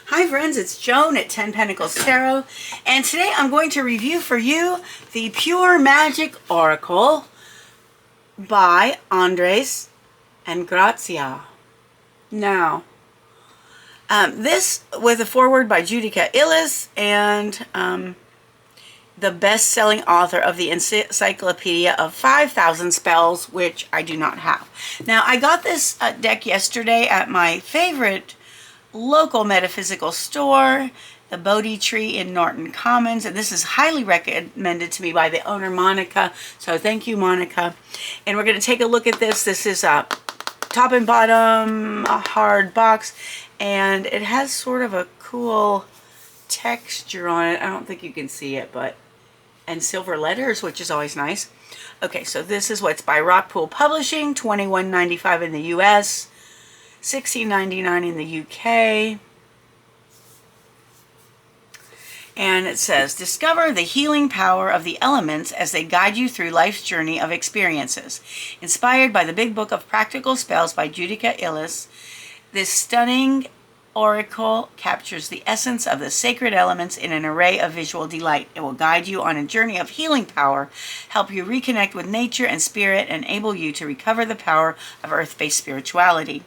Hi friends, it's Joan at 10 Pentacles Tarot, and today I'm going to review for you the Pure Magic Oracle by Andres Engracia. Now, this with a foreword by Judica Illes and the best-selling author of the Encyclopedia of 5,000 Spells, which I do not have. Now, I got this deck yesterday at my favorite local metaphysical store, the Bodhi Tree in Norton Commons, and this is highly recommended to me by the owner, Monica, so thank you, Monica. And we're going to take a look at this. This is a top and bottom a hard box, and it has sort of a cool texture on it. I don't think you can see it, but and silver letters, which is always nice. Okay, so this is what's by Rockpool Publishing, $21.95 in the US, $16.99 in the UK. And it says, discover the healing power of the elements as they guide you through life's journey of experiences. Inspired by the Big Book of Practical Spells by Judica Illes, this stunning oracle captures the essence of the sacred elements in an array of visual delight. It will guide you on a journey of healing power, help you reconnect with nature and spirit, and enable you to recover the power of earth-based spirituality.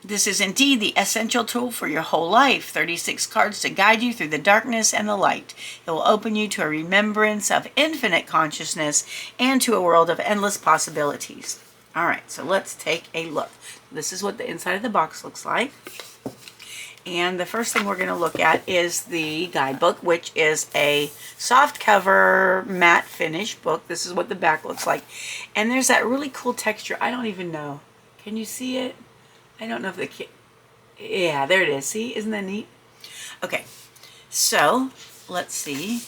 This is indeed the essential tool for your whole life. 36 cards to guide you through the darkness and the light. It will open you to a remembrance of infinite consciousness and to a world of endless possibilities. All right, so let's take a look. This is what the inside of the box looks like. And the first thing we're going to look at is the guidebook, which is a soft cover matte finish book. This is what the back looks like. And there's that really cool texture. I don't even know. Can you see it? I don't know if the kid... Yeah, there it is. See? Isn't that neat? Okay. So, let's see.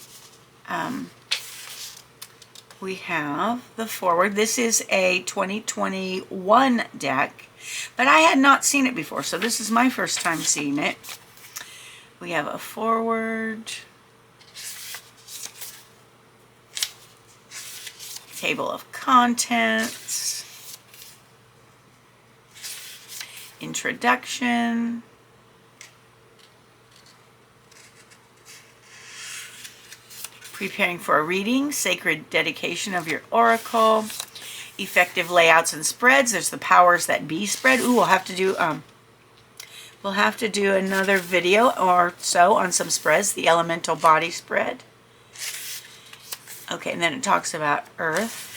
We have the foreword. This is a 2021 deck, but I had not seen it before, so this is my first time seeing it. We have a foreword, table of contents, introduction, preparing for a reading, sacred dedication of your oracle, effective layouts and spreads. There's the powers that be spread. Ooh, we'll have to do another video or so on some spreads. The elemental body spread. Okay, and then it talks about earth.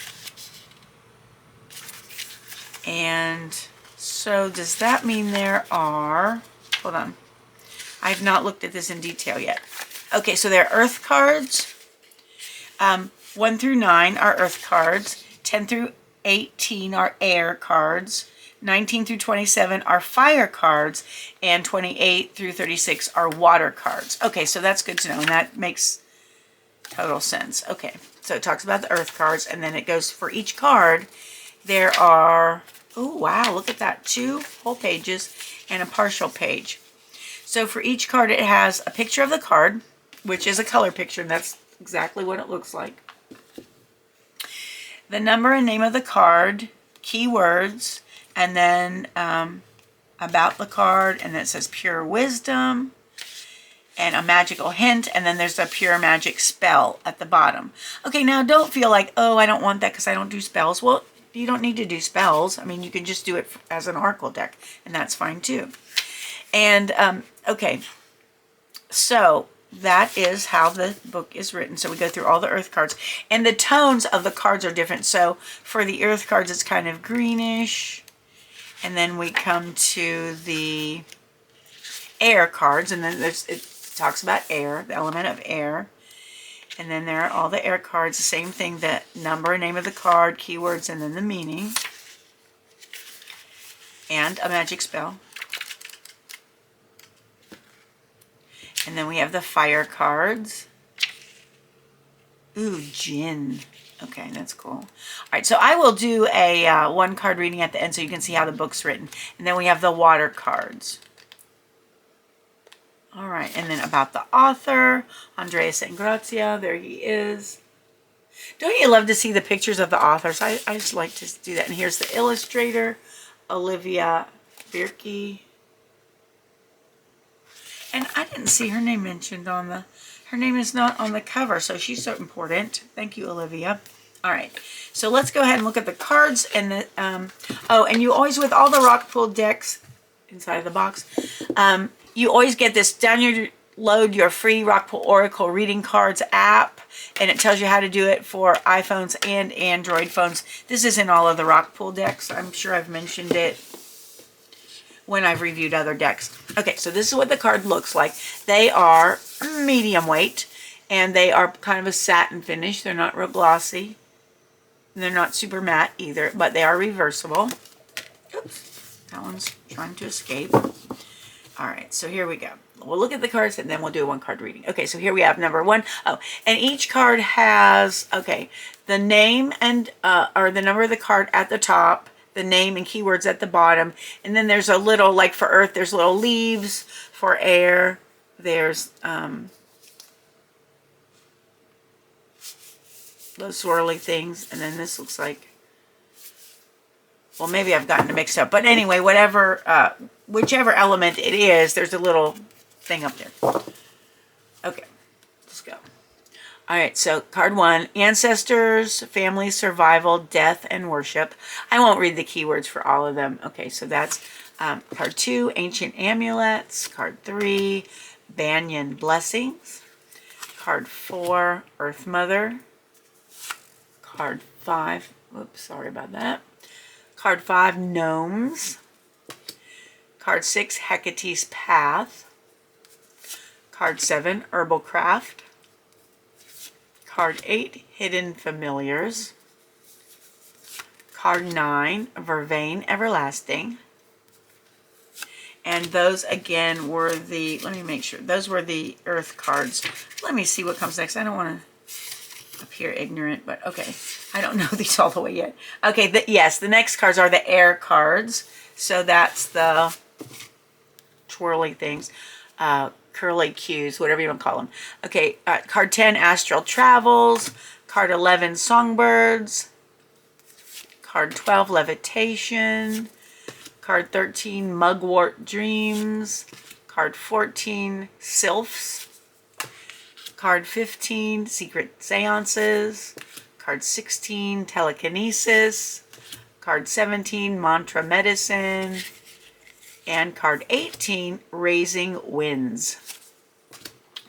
And so does that mean there are, hold on, I've not looked at this in detail yet. Okay, so there are earth cards. 1 through 9 are earth cards. 10 through 18 are air cards. 19 through 27 are fire cards. And 28 through 36 are water cards. Okay, so that's good to know, and that makes total sense. Okay, so it talks about the earth cards, and then it goes for each card. There are, oh wow, look at that, 2 whole pages and a partial page. So for each card it has a picture of the card, which is a color picture, and that's exactly what it looks like. The number and name of the card, keywords, and then about the card, and then it says pure wisdom, and a magical hint, and then there's a pure magic spell at the bottom. Okay, now don't feel like, oh, I don't want that because I don't do spells. Well, you don't need to do spells. I mean, you can just do it as an oracle deck, and that's fine too. And, okay, so that is how the book is written. So we go through all the earth cards, and the tones of the cards are different. So for the earth cards, it's kind of greenish, and then we come to the air cards, and then it talks about air, the element of air. And then there are all the air cards, the same thing, the number, name of the card, keywords, and then the meaning. And a magic spell. And then we have the fire cards. Ooh, gin. Okay, that's cool. All right, so I will do a one card reading at the end so you can see how the book's written. And then we have the water cards. All right, and then about the author, Andres Engracia, there he is. Don't you love to see the pictures of the authors? I just like to do that. And here's the illustrator, Olivia Burki. And I didn't see her name mentioned on the, her name is not on the cover, so she's so important. Thank you, Olivia. All right, so let's go ahead and look at the cards. And the, oh, and you always, with all the Rockpool decks inside of the box, you always get this, download your free Rockpool Oracle Reading Cards app, and it tells you how to do it for iPhones and Android phones. This is in all of the Rockpool decks. I'm sure I've mentioned it when I've reviewed other decks. Okay, so this is what the card looks like. They are medium weight, and they are kind of a satin finish. They're not real glossy. They're not super matte either, but they are reversible. Oops, that one's trying to escape. All right, so here we go. We'll look at the cards and then we'll do a one card reading. Okay, so here we have number one. Oh, and each card has, okay, the name and, or the number of the card at the top, the name and keywords at the bottom. And then there's a little, like for earth, there's little leaves. For air, there's, those swirly things. And then this looks like, well, maybe I've gotten it mixed up. But anyway, whatever, whichever element it is, there's a little thing up there. Okay, let's go. All right, so card one, ancestors, family, survival, death, and worship. I won't read the keywords for all of them. Okay, so that's card two, ancient amulets. Card three, banyan blessings. Card four, earth mother. Card five, whoops, sorry about that. Card five, gnomes. Card six, Hecate's path. Card seven, herbal craft. Card 8, Hidden Familiars. Card 9, Vervain Everlasting. And those again were the, let me make sure, those were the earth cards. Let me see what comes next. I don't want to appear ignorant, but okay. I don't know these all the way yet. Okay, yes, the next cards are the air cards. So that's the twirly things. Curly cues, whatever you want to call them. Okay, card 10, Astral Travels. Card 11, Songbirds. Card 12, Levitation. Card 13, Mugwort Dreams. Card 14, Sylphs. Card 15, Secret Seances. Card 16, Telekinesis. Card 17, Mantra Medicine. And card 18, Raising Winds.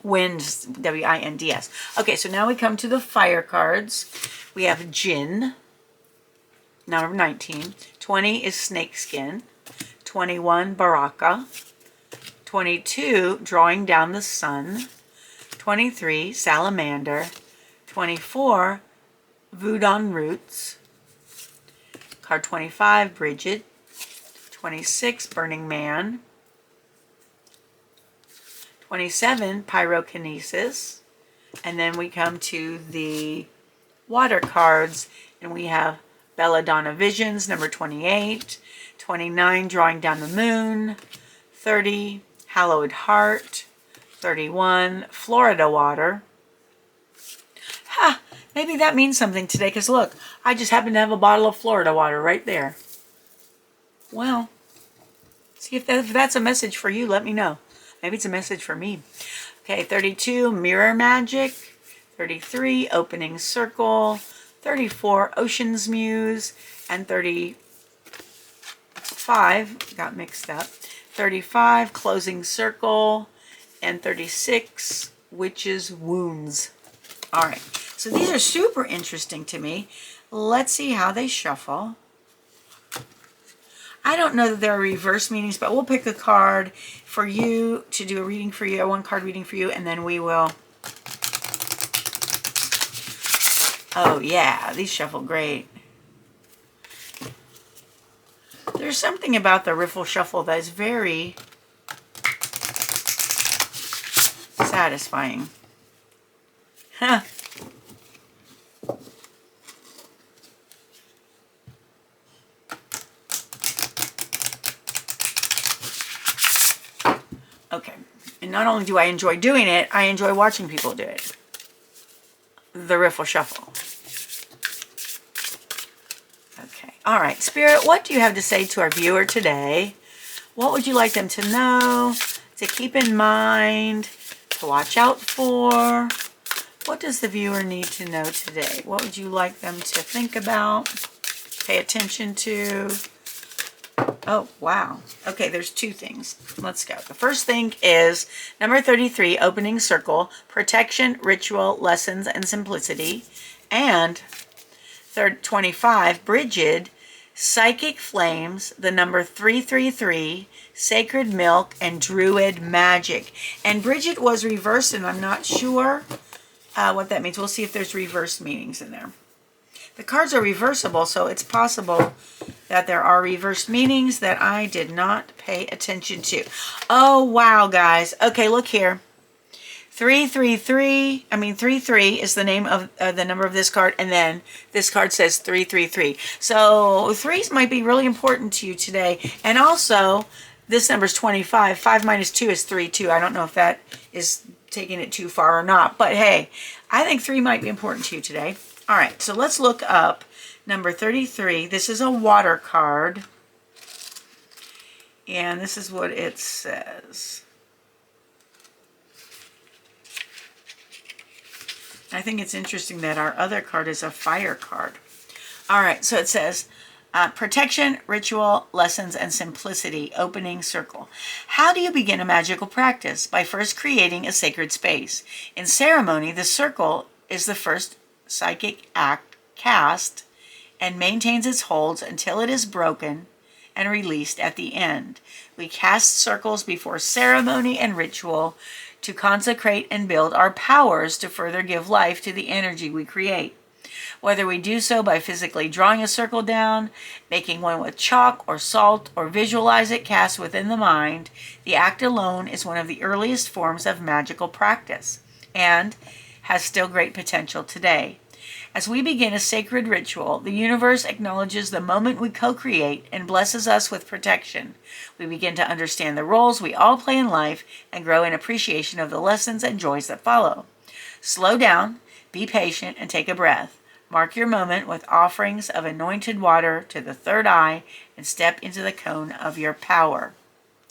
Winds, W-I-N-D-S. Okay, so now we come to the fire cards. We have Jinn, number 19. 20 is Snakeskin. 21, Baraka. 22, Drawing Down the Sun. 23, Salamander. 24, Voodoo Roots. Card 25, Bridget. 26, Burning Man. 27, Pyrokinesis. And then we come to the water cards, and we have Belladonna Visions, number 28. 29, Drawing Down the Moon. 30, Hallowed Heart. 31, Florida Water. Ha! Maybe that means something today, because look, I just happen to have a bottle of Florida water right there. Well, see if that's a message for you, let me know. Maybe it's a message for me. Okay, 32, Mirror Magic. 33, Opening Circle. 34, Ocean's Muse. And 35, got mixed up. 35, Closing Circle. And 36, Witch's Wounds. All right, so these are super interesting to me. Let's see how they shuffle. I don't know that there are reverse meanings, but we'll pick a card for you to do a reading for you, a one card reading for you, and then we will. Oh yeah, these shuffle great. There's something about the riffle shuffle that is very satisfying. Huh. Okay, and not only do I enjoy doing it, I enjoy watching people do it. The riffle shuffle. Okay, all right, Spirit, what do you have to say to our viewer today? What would you like them to know? to keep in mind, to watch out for? What does the viewer need to know today? What would you like them to think about, pay attention to? Oh, wow. Okay, there's two things. Let's go. The first thing is number 33, opening circle, protection, ritual, lessons, and simplicity. And 25, Bridget, psychic flames, the number 333, sacred milk, and druid magic. And Bridget was reversed, and I'm not sure what that means. We'll see if there's reverse meanings in there. The cards are reversible, so it's possible that there are reverse meanings that I did not pay attention to. Oh, wow, guys. Okay, look here. 33 is the name of the number of this card, and then this card says 333. So threes might be really important to you today. And also, this number is 25. 5 minus 2 is 3, too. I don't know if that is taking it too far or not. But hey, I think 3 might be important to you today. All right, so let's look up number 33. This is a water card. And this is what it says. I think it's interesting that our other card is a fire card. All right, so it says, protection, ritual, lessons, and simplicity, opening circle. How do you begin a magical practice? By first creating a sacred space. In ceremony, the circle is the first psychic act cast and maintains its holds until it is broken and released at the end. We cast circles before ceremony and ritual to consecrate and build our powers to further give life to the energy we create. Whether we do so by physically drawing a circle down, making one with chalk or salt, or visualize it cast within the mind, the act alone is one of the earliest forms of magical practice and has still great potential today. As we begin a sacred ritual, the universe acknowledges the moment we co-create and blesses us with protection. We begin to understand the roles we all play in life and grow in appreciation of the lessons and joys that follow. Slow down, be patient, and take a breath. Mark your moment with offerings of anointed water to the third eye and step into the cone of your power.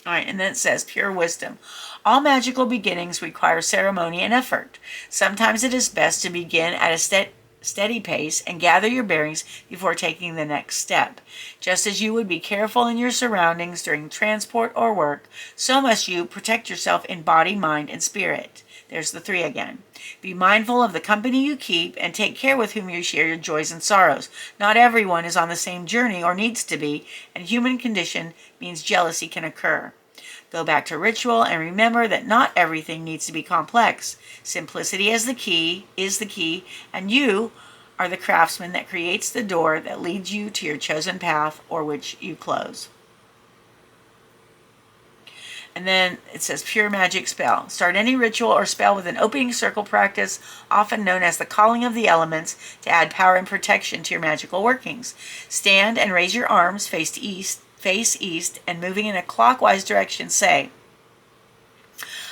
All right, and then it says, pure wisdom. All magical beginnings require ceremony and effort. Sometimes it is best to begin at a steady pace and gather your bearings before taking the next step. Just as you would be careful in your surroundings during transport or work, so must you protect yourself in body, mind, and spirit. There's the 3 again. Be mindful of the company you keep and take care with whom you share your joys and sorrows. Not everyone is on the same journey or needs to be, and human condition means jealousy can occur. Go back to ritual and remember that not everything needs to be complex. Simplicity is the key, and you are the craftsman that creates the door that leads you to your chosen path or which you close. And then it says pure magic spell. Start any ritual or spell with an opening circle practice, often known as the calling of the elements, to add power and protection to your magical workings. Stand and raise your arms face east, and moving in a clockwise direction, say,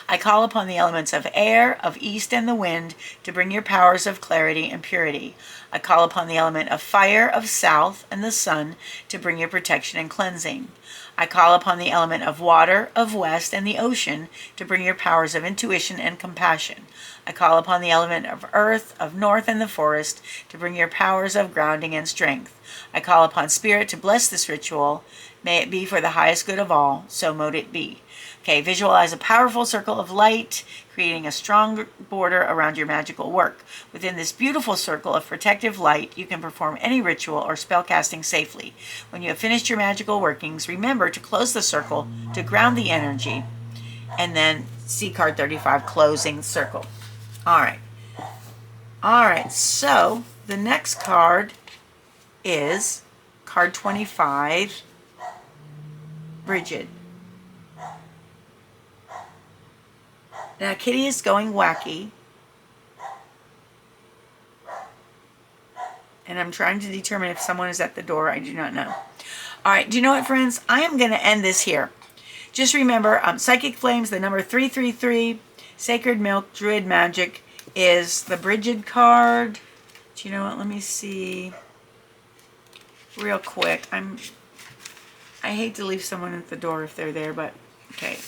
I call upon the elements of air, of east, and the wind to bring your powers of clarity and purity. I call upon the element of fire, of south, and the sun to bring your protection and cleansing. I call upon the element of water, of west, and the ocean to bring your powers of intuition and compassion. I call upon the element of earth, of north, and the forest to bring your powers of grounding and strength. I call upon spirit to bless this ritual. May it be for the highest good of all, so mote it be. Okay, visualize a powerful circle of light, creating a strong border around your magical work. Within this beautiful circle of protective light, you can perform any ritual or spell casting safely. When you have finished your magical workings, remember to close the circle to ground the energy. And then see card 35, closing circle. All right, so the next card is card 25, Bridget. Now, Kitty is going wacky. And I'm trying to determine if someone is at the door. I do not know. All right, do you know what, friends? I am going to end this here. Just remember, Psychic Flames, the number 333, Sacred Milk, Druid Magic is the Bridget card. Do you know what? Let me see. Real quick. I hate to leave someone at the door if they're there, but okay.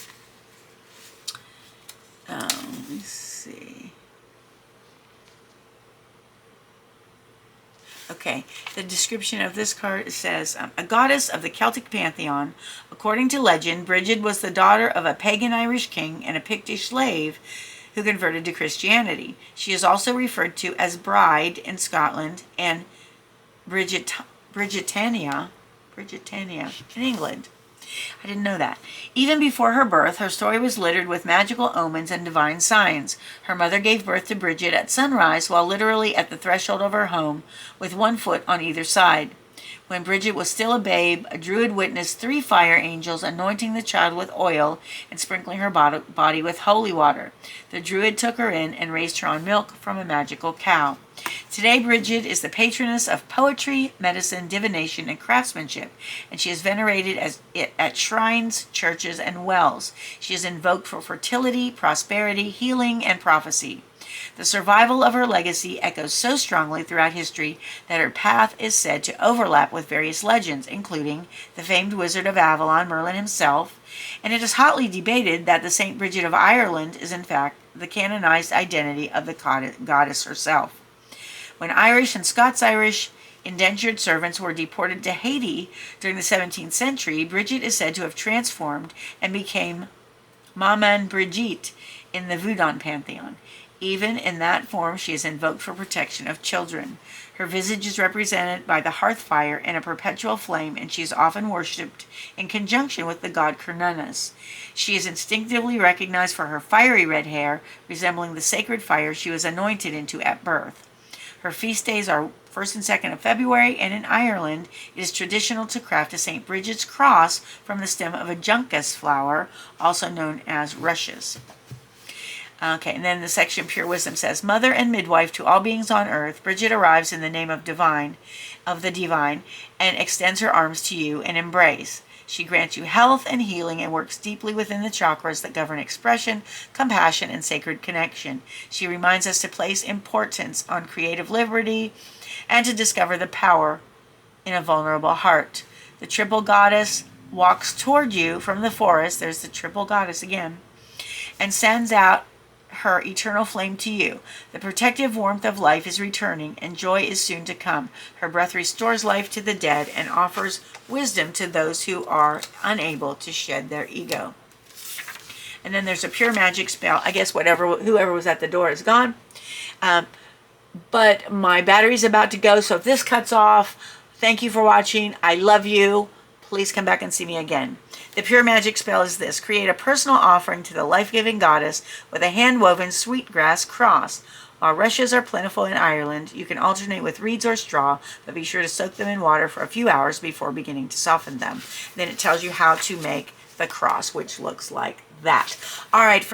Let me see. Okay, the description of this card says, a goddess of the Celtic pantheon. According to legend, Bridget was the daughter of a pagan Irish king and a Pictish slave who converted to Christianity. She is also referred to as Bride in Scotland and Bridgetania in England. I didn't know that. Even before her birth, her story was littered with magical omens and divine signs. Her mother gave birth to Bridget at sunrise while literally at the threshold of her home, with one foot on either side. When Bridget was still a babe, a druid witnessed 3 fire angels anointing the child with oil and sprinkling her body with holy water. The druid took her in and raised her on milk from a magical cow. Today, Bridget is the patroness of poetry, medicine, divination, and craftsmanship, and she is venerated at shrines, churches, and wells. She is invoked for fertility, prosperity, healing, and prophecy. The survival of her legacy echoes so strongly throughout history that her path is said to overlap with various legends, including the famed Wizard of Avalon, Merlin himself, and it is hotly debated that the Saint Bridget of Ireland is in fact the canonized identity of the goddess herself. When Irish and Scots-Irish indentured servants were deported to Haiti during the 17th century, Bridget is said to have transformed and became Maman Brigitte in the Voodoo pantheon. Even in that form, she is invoked for protection of children. Her visage is represented by the hearth fire and a perpetual flame, and she is often worshipped in conjunction with the god Cernunnos. She is instinctively recognized for her fiery red hair, resembling the sacred fire she was anointed into at birth. Her feast days are 1st and 2nd of February, and in Ireland, it is traditional to craft a St. Bridget's cross from the stem of a juncus flower, also known as rushes. Okay, and then the section Pure Wisdom says, Mother and midwife to all beings on earth, Bridget arrives in the name of the divine, and extends her arms to you in embrace. She grants you health and healing and works deeply within the chakras that govern expression, compassion, and sacred connection. She reminds us to place importance on creative liberty and to discover the power in a vulnerable heart. The triple goddess walks toward you from the forest, there's the triple goddess again, and sends out her eternal flame to you. The protective warmth of life is returning, and joy is soon to come. Her breath restores life to the dead and offers wisdom to those who are unable to shed their ego. And then there's a pure magic spell. I guess whoever was at the door is gone. But my battery's about to go, so if this cuts off, thank you for watching. I love you. Please come back and see me again. The pure magic spell is this. Create a personal offering to the life-giving goddess with a hand-woven sweetgrass cross. While rushes are plentiful in Ireland, you can alternate with reeds or straw, but be sure to soak them in water for a few hours before beginning to soften them. Then it tells you how to make the cross, which looks like that. All right,